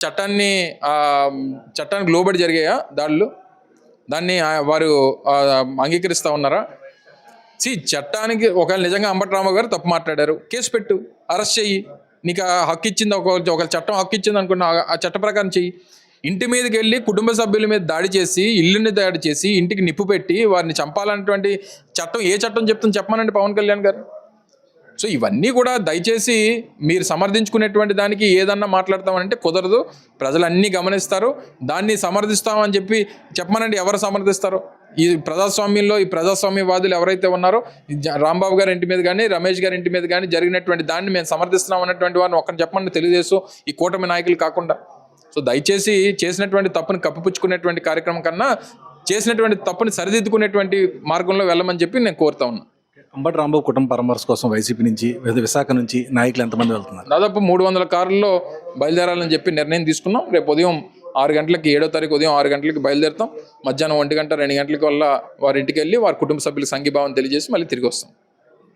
చట్టాన్ని చట్టానికి లోబడి జరిగాయా దాడులు? దాన్ని వారు అంగీకరిస్తూ ఉన్నారా? చట్టానికి ఒకవేళ నిజంగా అంబటి రాంబాబు గారు తప్పు మాట్లాడారు, కేసు పెట్టు, అరెస్ట్ చెయ్యి. నీకు ఆ హక్కు ఇచ్చింది, ఒక చట్టం హక్కు ఇచ్చింది అనుకున్నా, ఆ చట్ట ప్రకారం చెయ్యి. ఇంటి మీదకి వెళ్ళి కుటుంబ సభ్యుల మీద దాడి చేసి, ఇల్లుని దాడి చేసి, ఇంటికి నిప్పు పెట్టి వారిని చంపాలన్నటువంటి చట్టం ఏ చట్టం చెప్తుంది చెప్పమనండి పవన్ కళ్యాణ్ గారు. సో ఇవన్నీ కూడా దయచేసి మీరు సమర్థించుకునేటువంటి దానికి ఏదన్నా మాట్లాడతామంటే కుదరదు. ప్రజలన్నీ గమనిస్తారు. దాన్ని సమర్థిస్తామని చెప్పమనండి, ఎవరు సమర్థిస్తారు? ఈ ప్రజాస్వామ్యంలో ఈ ప్రజాస్వామ్యవాదులు ఎవరైతే ఉన్నారో రాంబాబు గారి ఇంటి మీద కానీ, రమేష్ గారి ఇంటి మీద కానీ జరిగినటువంటి దాన్ని మేము సమర్థిస్తున్నాం అన్నటువంటి వారిని ఒక్కరిని చెప్పమని తెలుగుదేశం ఈ కూటమి నాయకులు కాకుండా. సో దయచేసి చేసినటువంటి తప్పుని కప్పిపుచ్చుకునేటువంటి కార్యక్రమం కన్నా చేసినటువంటి తప్పుని సరిదిద్దుకునేటువంటి మార్గంలో వెళ్ళమని చెప్పి నేను కోరుతా ఉన్నాను. అంబటి రాంబాబు కుటుంబ పరామర్శ కోసం వైసీపీ నుంచి, విశాఖ నుంచి నాయకులు ఎంతమంది వెళ్తున్నారు? దాదాపు 300 కార్లలో బయలుదేరాలని చెప్పి నిర్ణయం తీసుకున్నాం. రేపు ఉదయం 6 గంటలకి, 7వ తారీఖు ఉదయం 6 గంటలకి బయలుదేరుతాం. మధ్యాహ్నం 1 గంట 2 గంటలకి వల్ల వారి ఇంటికి వెళ్ళి వారి కుటుంబ సభ్యులకు సంఘీభావం తెలియజేసి మళ్ళీ తిరిగి వస్తాం.